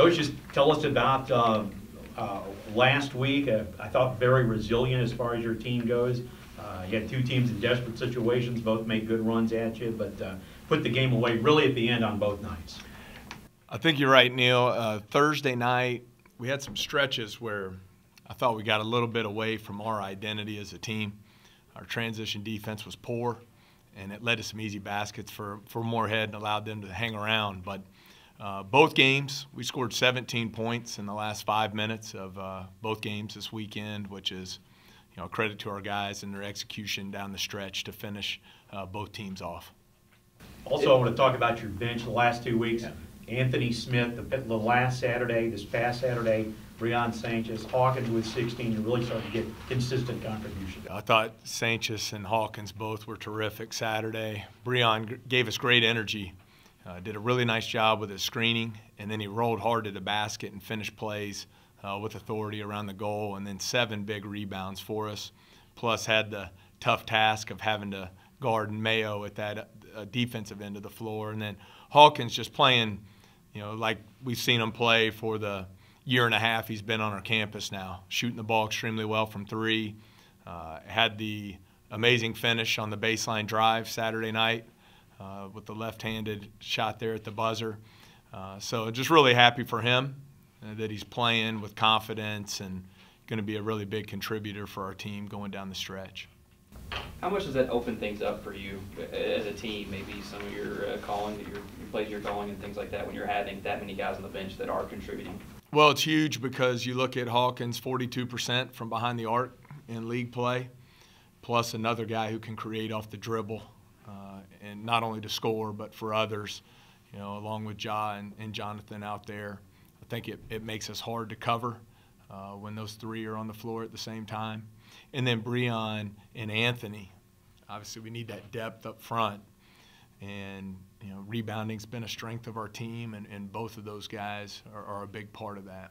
Coach, just tell us about last week. I thought very resilient as far as your team goes. You had two teams in desperate situations, both made good runs at you, but put the game away really at the end on both nights. I think you're right, Neil. Thursday night, we had some stretches where I thought we got a little bit away from our identity as a team. Our transition defense was poor, and it led to some easy baskets for Moorhead and allowed them to hang around. But both games, we scored 17 points in the last 5 minutes of both games this weekend, which is a credit to our guys and their execution down the stretch to finish both teams off. Also, I want to talk about your bench the last 2 weeks. Anthony Smith, the last Saturday, this past Saturday, Breon Sanchez, Hawkins with 16, you really started to get consistent contribution. I thought Sanchez and Hawkins both were terrific Saturday. Breon gave us great energy, did a really nice job with his screening, and then he rolled hard to the basket and finished plays with authority around the goal, and then 7 big rebounds for us, plus had the tough task of having to guard Mayo at that defensive end of the floor. And then Hawkins just playing, like we've seen him play for the year and a half he's been on our campus now, shooting the ball extremely well from 3, had the amazing finish on the baseline drive Saturday night with the left-handed shot there at the buzzer. So just really happy for him that he's playing with confidence and going to be a really big contributor for our team going down the stretch. How much does that open things up for you as a team, maybe some of your calling, your plays you're calling and things like that when you're having that many guys on the bench that are contributing? Well, it's huge because you look at Hawkins, 42% from behind the arc in league play, plus another guy who can create off the dribble, and not only to score but for others, along with Ja and Jonathan out there. I think it makes us hard to cover when those 3 are on the floor at the same time. And then Breon and Anthony, obviously we need that depth up front. And rebounding's been a strength of our team, and both of those guys are a big part of that.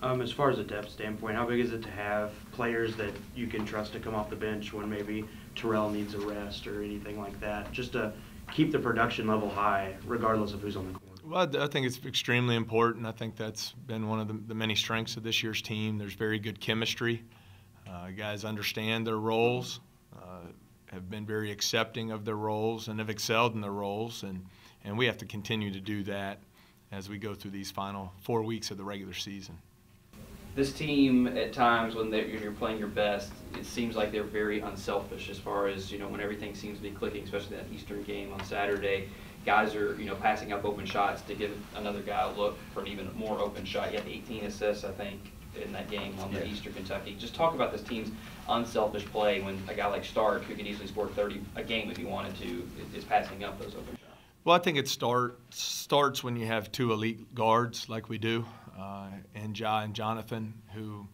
As far as a depth standpoint, how big is it to have players that you can trust to come off the bench when maybe Terrell needs a rest or anything like that, just to keep the production level high regardless of who's on the court? Well, I think it's extremely important. I think that's been one of the many strengths of this year's team. There's very good chemistry. Guys understand their roles, have been very accepting of their roles, and have excelled in their roles. And we have to continue to do that as we go through these final 4 weeks of the regular season. This team, at times when you're playing your best, it seems like they're very unselfish as far as, when everything seems to be clicking, especially that Eastern game on Saturday. Guys are, passing up open shots to give another guy a look for an even more open shot. You had 18 assists, I think, in that game on the Eastern Kentucky. Just talk about this team's unselfish play when a guy like Stark, who could easily score 30 a game if he wanted to, is passing up those open shots. Well, I think it starts when you have 2 elite guards like we do, and Ja and Jonathan, who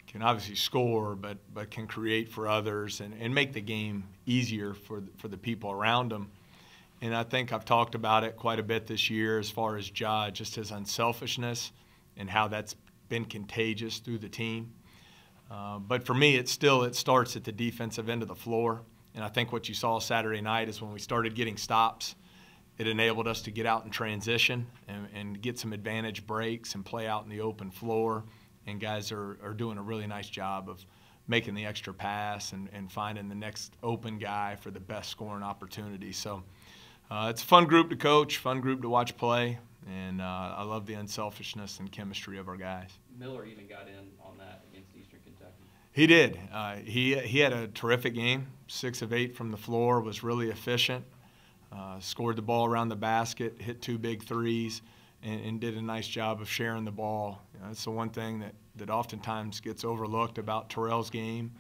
can obviously score but can create for others and make the game easier for the people around them. And I think I've talked about it quite a bit this year as far as Ja, just his unselfishness and how that's been contagious through the team. But for me, it starts at the defensive end of the floor. And I think what you saw Saturday night is when we started getting stops, it enabled us to get out in transition and get some advantage breaks and play out in the open floor. And guys are doing a really nice job of making the extra pass and finding the next open guy for the best scoring opportunity. So it's a fun group to coach, fun group to watch play, and I love the unselfishness and chemistry of our guys. Miller even got in on that against Eastern Kentucky. He did. He had a terrific game, 6 of 8 from the floor, was really efficient, scored the ball around the basket, hit 2 big threes, and did a nice job of sharing the ball. That's the one thing that oftentimes gets overlooked about Terrell's game.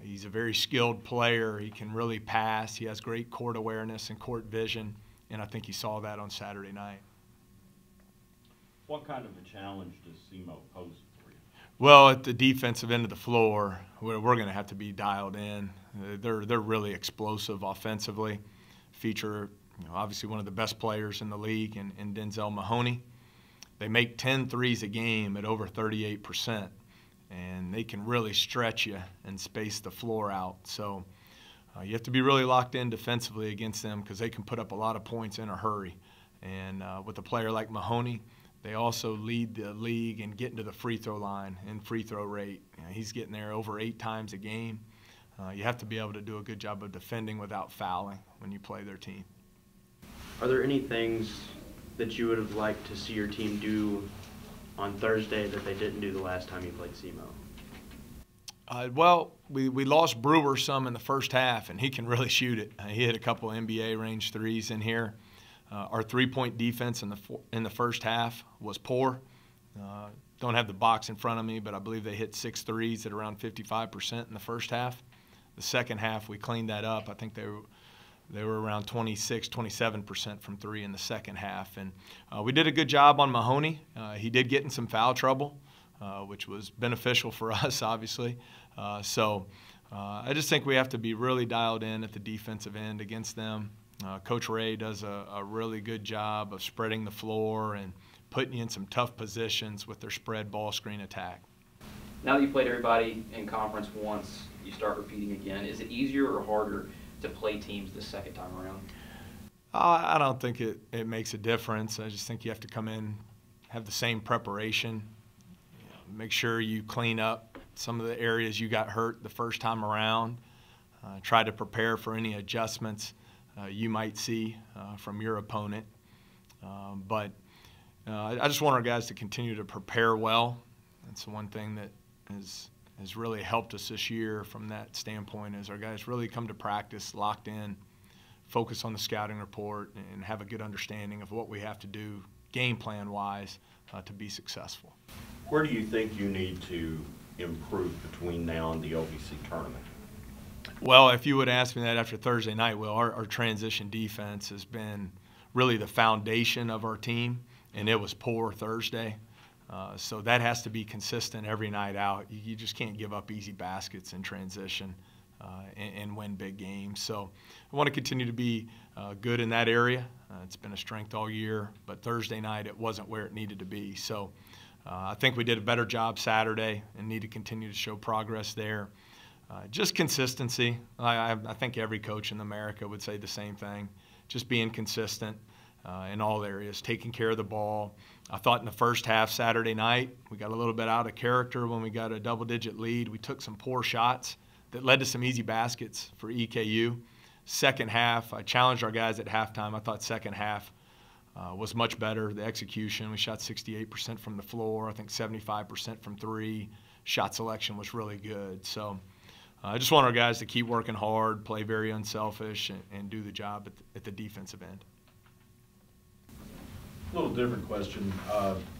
He's a very skilled player. He can really pass. He has great court awareness and court vision, and I think he saw that on Saturday night. What kind of a challenge does SEMO pose for you? Well, at the defensive end of the floor, we're going to have to be dialed in. They're really explosive offensively. Feature obviously one of the best players in the league in Denzel Mahoney. They make 10 threes a game at over 38%. And they can really stretch you and space the floor out. So you have to be really locked in defensively against them because they can put up a lot of points in a hurry. And with a player like Mahoney, they also lead the league in getting to the free throw line and free throw rate. He's getting there over 8 times a game. You have to be able to do a good job of defending without fouling when you play their team. Are there any things that you would have liked to see your team do on Thursday that they didn't do the last time you played SEMO? Well, we lost Brewer some in the first half, and he can really shoot it. He hit a couple NBA range threes in here. Our three-point defense in the first half was poor. Don't have the box in front of me, but I believe they hit 6 threes at around 55% in the first half. The second half, we cleaned that up. I think they were around 26, 27% from 3 in the second half. And we did a good job on Mahoney. He did get in some foul trouble, which was beneficial for us, obviously. I just think we have to be really dialed in at the defensive end against them. Coach Ray does a really good job of spreading the floor and putting you in some tough positions with their spread ball screen attack. Now that you played everybody in conference once, you start repeating again. Is it easier or harder to play teams the second time around? I don't think it makes a difference. I just think you have to come in, have the same preparation, make sure you clean up some of the areas you got hurt the first time around, try to prepare for any adjustments you might see from your opponent. But I just want our guys to continue to prepare well. That's the one thing that has really helped us this year from that standpoint, is our guys really come to practice locked in, focus on the scouting report, and have a good understanding of what we have to do game plan wise to be successful. Where do you think you need to improve between now and the OVC tournament? Well, if you would ask me that after Thursday night, Will, our transition defense has been really the foundation of our team, and it was poor Thursday. So that has to be consistent every night out. You just can't give up easy baskets in transition and win big games. So I want to continue to be good in that area. It's been a strength all year, but Thursday night it wasn't where it needed to be. So I think we did a better job Saturday and need to continue to show progress there. Just consistency. I think every coach in America would say the same thing. Just being consistent in all areas, taking care of the ball. I thought in the first half Saturday night, we got a little bit out of character when we got a double-digit lead. We took some poor shots that led to some easy baskets for EKU. Second half, I challenged our guys at halftime. I thought second half was much better. The execution, we shot 68% from the floor, I think 75% from 3. Shot selection was really good. So I just want our guys to keep working hard, play very unselfish, and do the job at the defensive end. A little different question.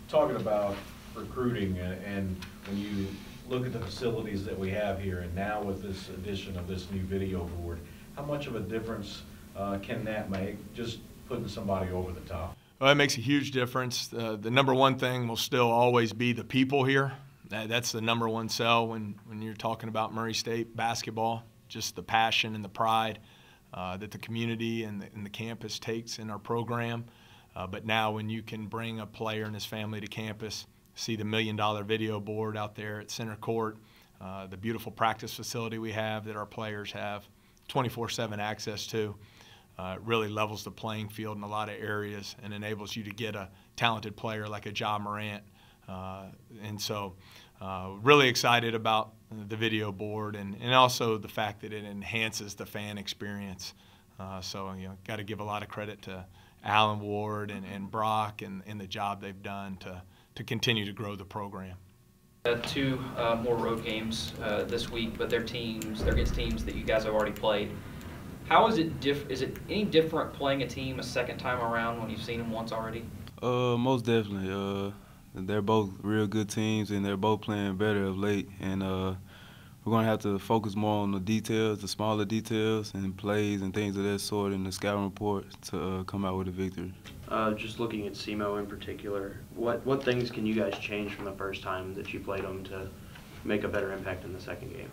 Talking about recruiting, and when you look at the facilities that we have here, and now with this addition of this new video board, how much of a difference can that make, just putting somebody over the top? Well, it makes a huge difference. The number one thing will still always be the people here. That's the number one sell when you're talking about Murray State basketball, just the passion and the pride that the community and the campus takes in our program. But now when you can bring a player and his family to campus, see the $1 million video board out there at center court, the beautiful practice facility we have that our players have 24/7 access to, it really levels the playing field in a lot of areas and enables you to get a talented player like a Ja Morant. And so really excited about the video board and also the fact that it enhances the fan experience. So, got to give a lot of credit to Alan Ward and Brock and the job they've done to continue to grow the program. 2 more road games this week, but they're against teams that you guys have already played. How is it is it any different playing a team a second time around when you've seen them once already? Most definitely. They're both real good teams, and they're both playing better of late. And we're going to have to focus more on the details, the smaller details, and plays and things of that sort in the scouting report to come out with a victory. Just looking at SEMO in particular, what things can you guys change from the first time that you played them to make a better impact in the second game?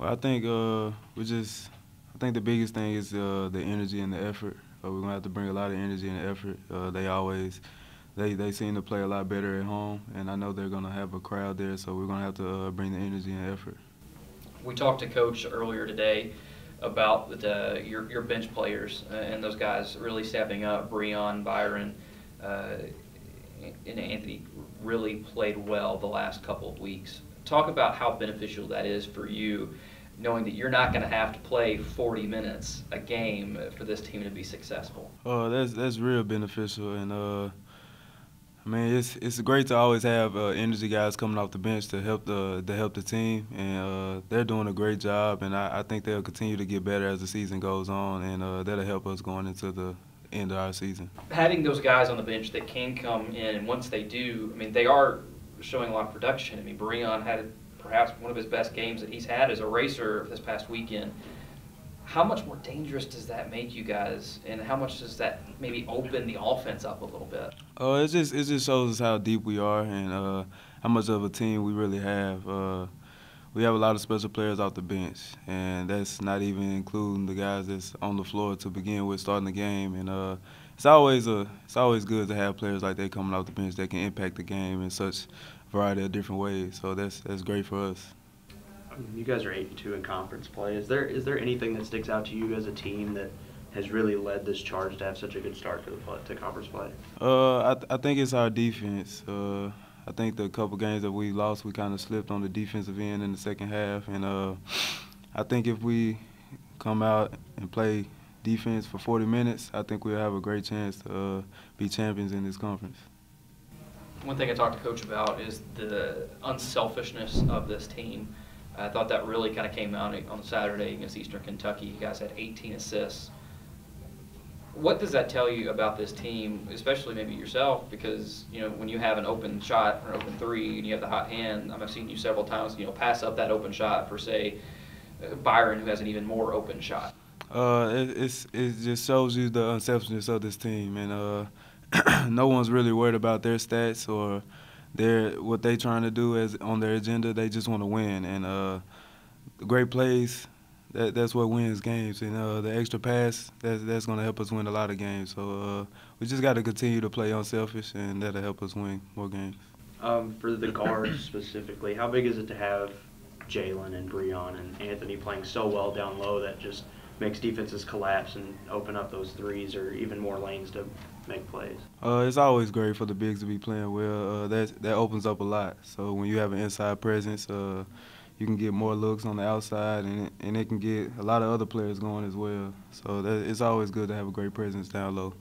Well, I think I think the biggest thing is the energy and the effort. We're going to have to bring a lot of energy and effort. They seem to play a lot better at home, and I know they're going to have a crowd there, so we're going to have to bring the energy and effort. We talked to Coach earlier today about your bench players and those guys really stepping up. Breon, Byron, and Anthony really played well the last couple of weeks. Talk about how beneficial that is for you, knowing that you're not going to have to play 40 minutes a game for this team to be successful. That's real beneficial, and I mean it's great to always have energy guys coming off the bench to help the team, and they're doing a great job, and I think they'll continue to get better as the season goes on, and that'll help us going into the end of our season. Having those guys on the bench that can come in, and once they do, I mean, they are showing a lot of production. I mean, Breon had perhaps one of his best games that he's had as a racer this past weekend. How much more dangerous does that make you guys, and how much does that maybe open the offense up a little bit? It just shows us how deep we are and how much of a team we really have. We have a lot of special players off the bench, and that's not even including the guys that's on the floor to begin with, starting the game. And it's always good to have players like that coming off the bench that can impact the game in such a variety of different ways. So that's great for us. You guys are 8-2 in conference play. Is there anything that sticks out to you as a team that has really led this charge to have such a good start to conference play? I think it's our defense. I think the couple games that we lost, we kind of slipped on the defensive end in the second half, and I think if we come out and play defense for 40 minutes, I think we'll have a great chance to be champions in this conference. One thing I talked to Coach about is the unselfishness of this team. I thought that really kind of came out on Saturday against Eastern Kentucky. You guys had 18 assists. What does that tell you about this team, especially maybe yourself? Because, you know, when you have an open shot or an open three and you have the hot hand, I've seen you several times, you know, pass up that open shot for, say, Byron, who has an even more open shot. It just shows you the unselfishness of this team, and no one's really worried about their stats or what they trying to do as on their agenda. They just want to win, and great plays. That's what wins games, and the extra pass, that's going to help us win a lot of games. So we just got to continue to play unselfish, and that'll help us win more games. For the guards specifically, how big is it to have Jalen and Breon and Anthony playing so well down low that just makes defenses collapse and open up those threes or even more lanes to make plays? It's always great for the bigs to be playing well. That opens up a lot. So when you have an inside presence, you can get more looks on the outside, and it can get a lot of other players going as well. So it's always good to have a great presence down low.